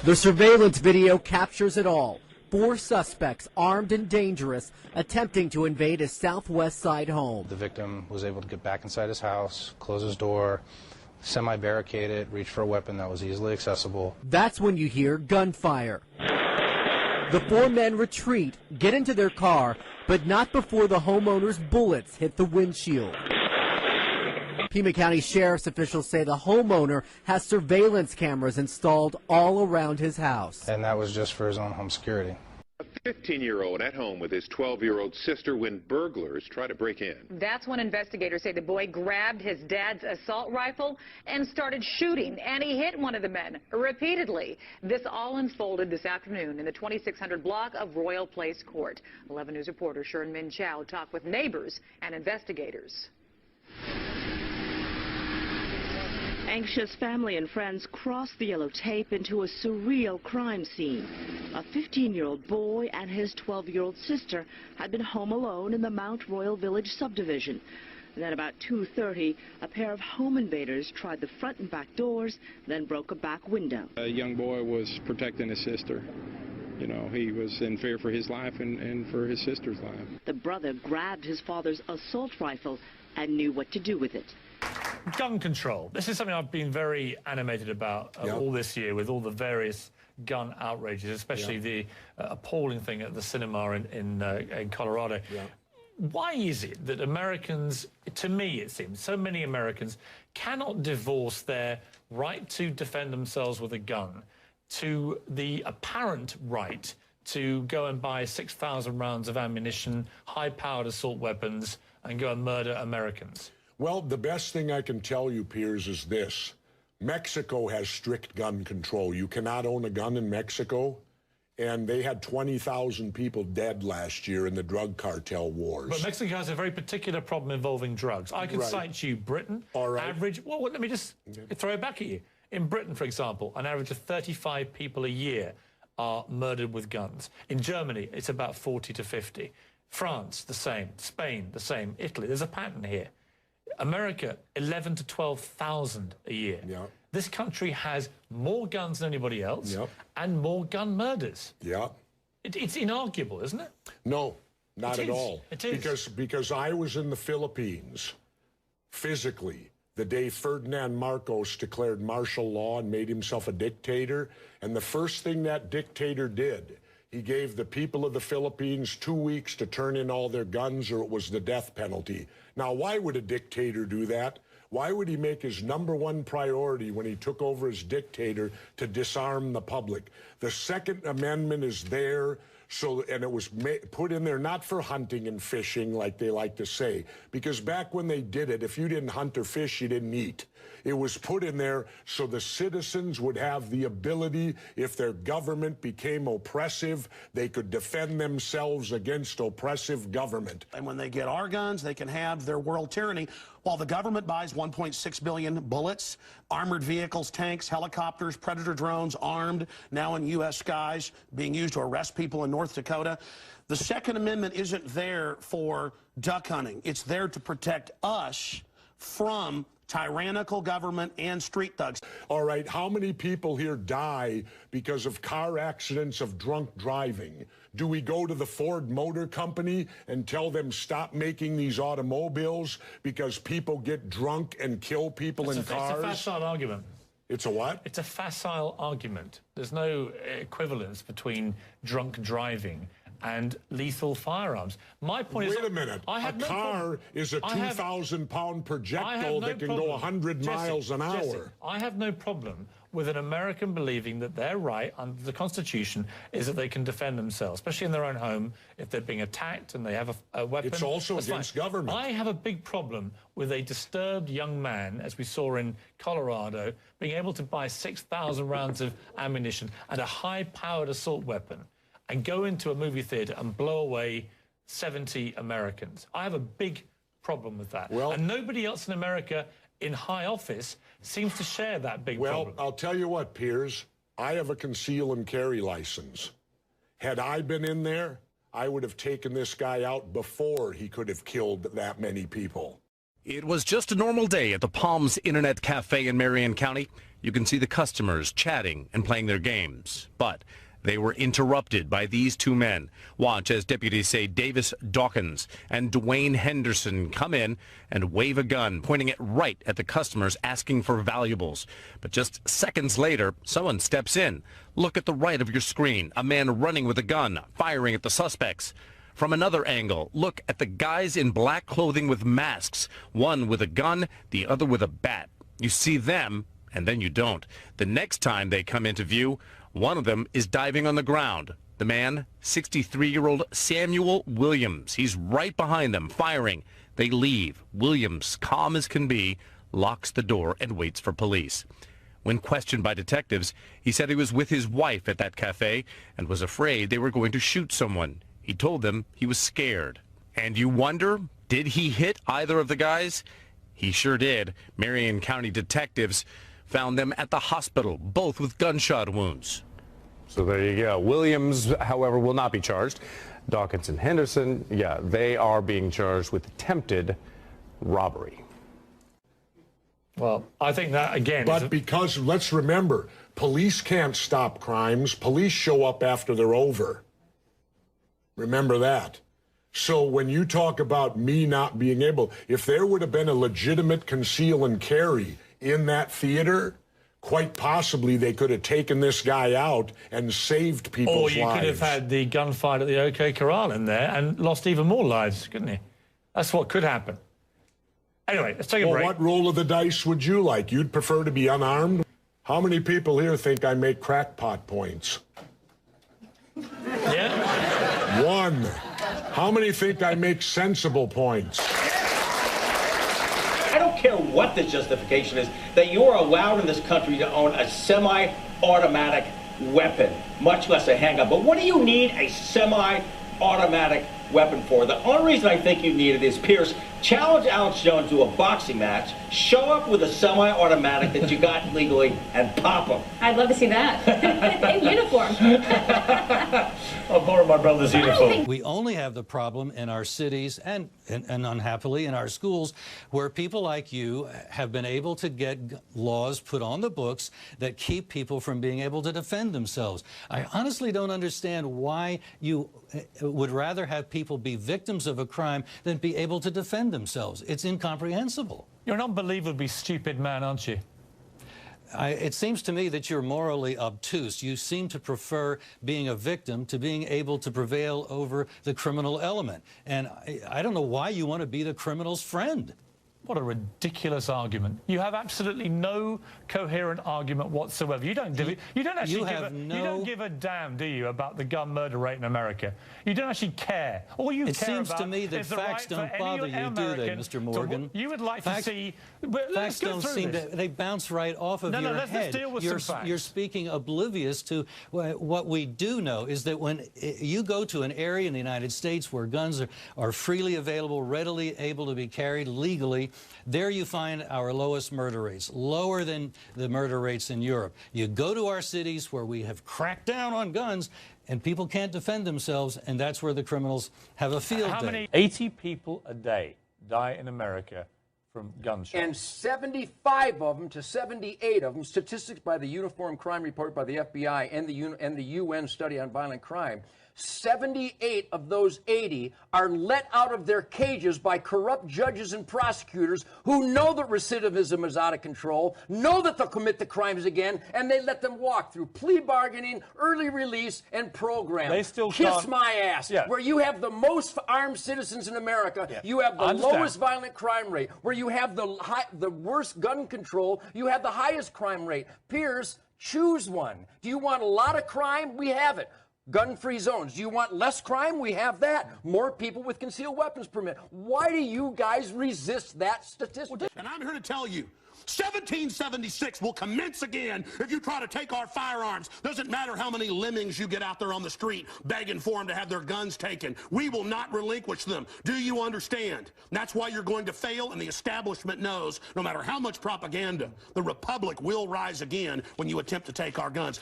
The surveillance video captures it all. 4 suspects, armed and dangerous, attempting to invade a Southwest Side home. The victim was able to get back inside his house, close his door, semi-barricade it, reach for a weapon that was easily accessible. That's when you hear gunfire. The 4 men retreat, get into their car, but not before the homeowner's bullets hit the windshield. Pima County Sheriff's officials say the homeowner has surveillance cameras installed all around his house. And that was just for his own home security. A 15-year-old at home with his 12-year-old sister when burglars try to break in. That's when investigators say the boy grabbed his dad's assault rifle and started shooting, and he hit one of the men repeatedly. This all unfolded this afternoon in the 2600 block of Royal Place Court. 11 News reporter Sharon Min Chow talked with neighbors and investigators. Anxious family and friends crossed the yellow tape into a surreal crime scene. A 15-year-old boy and his 12-year-old sister had been home alone in the Mount Royal Village subdivision. Then about 2:30, a pair of home invaders tried the front and back doors, then broke a back window. A young boy was protecting his sister. You know, he was in fear for his life and for his sister's life. The brother grabbed his father's assault rifle and knew what to do with it. Gun control. This is something I've been very animated about all this year with all the various gun outrages, especially the appalling thing at the cinema in Colorado. Why is it that Americans, to me it seems, so many Americans cannot divorce their right to defend themselves with a gun to the apparent right to go and buy 6,000 rounds of ammunition, high-powered assault weapons, and go and murder Americans? Well, the best thing I can tell you, Piers, is this. Mexico has strict gun control. You cannot own a gun in Mexico, and they had 20,000 people dead last year in the drug cartel wars. But Mexico has a very particular problem involving drugs. I can cite you Britain, average... Well, let me just throw it back at you. In Britain, for example, an average of 35 people a year are murdered with guns. In Germany, it's about 40 to 50. France, the same. Spain, the same. Italy, there's a pattern here. America, 11 to 12,000 a year. This country has more guns than anybody else and more gun murders. It's inarguable, isn't it? No, not at all. It is. Because I was in the Philippines physically the day Ferdinand Marcos declared martial law and made himself a dictator. And the first thing that dictator did, he gave the people of the Philippines 2 weeks to turn in all their guns or it was the death penalty. Now, why would a dictator do that? Why would he make his #1 priority when he took over as dictator to disarm the public? The Second Amendment is there, and it was put in there not for hunting and fishing like they like to say, because back when they did it, if you didn't hunt or fish, you didn't eat. It was put in there so the citizens would have the ability, if their government became oppressive, they could defend themselves against oppressive government. And when they get our guns, they can have their world tyranny. While the government buys 1.6 billion bullets, armored vehicles, tanks, helicopters, Predator drones, armed, now in U.S. skies, being used to arrest people in North Dakota. The Second Amendment isn't there for duck hunting. It's there to protect us from tyrannical government and street thugs. All right, how many people here die because of car accidents of drunk driving? Do we go to the Ford Motor Company and tell them stop making these automobiles because people get drunk and kill people in cars? It's a facile argument. It's a what? It's a facile argument. There's no equivalence between drunk driving and lethal firearms. My point is... Wait a minute. A car is a 2,000-pound projectile that can go 100 miles an hour. Jesse, I have no problem with an American believing that their right under the Constitution is that they can defend themselves, especially in their own home, if they're being attacked and they have a weapon. It's also against government. I have a big problem with a disturbed young man, as we saw in Colorado, being able to buy 6,000 rounds of ammunition and a high-powered assault weapon and go into a movie theater and blow away 70 Americans. I have a big problem with that. And nobody else in America in high office seems to share that big problem. Well, I'll tell you what, Piers. I have a conceal and carry license. Had I been in there, I would have taken this guy out before he could have killed that many people. It was just a normal day at the Palms Internet Cafe in Marion County. You can see the customers chatting and playing their games, but they were interrupted by these two men. Watch as deputies say Davis Dawkins and Dwayne Henderson come in and wave a gun, pointing it right at the customers asking for valuables. But just seconds later, someone steps in. Look at the right of your screen, a man running with a gun, firing at the suspects. From another angle, look at the guys in black clothing with masks, one with a gun, the other with a bat. You see them, and then you don't. The next time they come into view, one of them is diving on the ground. The man, 63-year-old Samuel Williams. He's right behind them, firing. They leave. Williams, calm as can be, locks the door and waits for police. When questioned by detectives, he said he was with his wife at that cafe and was afraid they were going to shoot someone. He told them he was scared. And you wonder, did he hit either of the guys? He sure did. Marion County detectives found them at the hospital, both with gunshot wounds. So there you go. Williams, however, will not be charged. Dawkins and Henderson, yeah, they are being charged with attempted robbery. Well, I think that, again... But because, let's remember, police can't stop crimes. Police show up after they're over. Remember that. So when you talk about me not being able, if there would have been a legitimate conceal and carry in that theater, quite possibly they could have taken this guy out and saved people's lives. Or you could have had the gunfight at the OK Corral in there and lost even more lives, couldn't you? That's what could happen. Anyway, let's take a break. What roll of the dice would you like? You'd prefer to be unarmed? How many people here think I make crackpot points? Yeah. One. How many think I make sensible points? I don't care what the justification is, that you're allowed in this country to own a semi-automatic weapon, much less a handgun. But what do you need a semi-automatic weapon for? The only reason I think you need it is, Pierce, challenge Alex Jones to a boxing match, show up with a semi-automatic that you got legally, and pop him. I'd love to see that. In uniform. I'll borrow my brother's uniform. We only have the problem in our cities and unhappily in our schools where people like you have been able to get laws put on the books that keep people from being able to defend themselves. I honestly don't understand why you would rather have people be victims of a crime than be able to defend themselves. It's incomprehensible. You're an unbelievably stupid man, aren't you? It seems to me that you're morally obtuse. You seem to prefer being a victim to being able to prevail over the criminal element. And I don't know why you want to be the criminal's friend. What a ridiculous argument. You have absolutely no coherent argument whatsoever. You don't give a damn, do you, about the gun murder rate in America? You don't actually care. All you care about It seems to me that facts don't bother you, do they, Mr. Morgan? You would like to see... Facts don't seem to... They bounce right off of your head. Let's deal with some facts. You're speaking oblivious to what we do know is that when you go to an area in the United States where guns are freely available, readily able to be carried legally, there you find our lowest murder rates, lower than the murder rates in Europe. You go to our cities where we have cracked down on guns and people can't defend themselves, and that's where the criminals have a field day. How many? 80 people a day die in America from gunshots. And 75 of them to 78 of them, statistics by the Uniform Crime Report by the FBI and the UN Study on Violent Crime, 78 of those 80 are let out of their cages by corrupt judges and prosecutors who know that recidivism is out of control, know that they'll commit the crimes again, and they let them walk through plea bargaining, early release, and program. They still Kiss my ass. Yeah. Where you have the most armed citizens in America, you have the lowest violent crime rate. Where you have the worst gun control, you have the highest crime rate. Pierce, choose one. Do you want a lot of crime? We have it. Gun-free zones. Do you want less crime? We have that. More people with concealed weapons permit. Why do you guys resist that statistic? And I'm here to tell you, 1776 will commence again if you try to take our firearms. Doesn't matter how many lemmings you get out there on the street begging for them to have their guns taken. We will not relinquish them. Do you understand? That's why you're going to fail, and the establishment knows no matter how much propaganda, the Republic will rise again when you attempt to take our guns.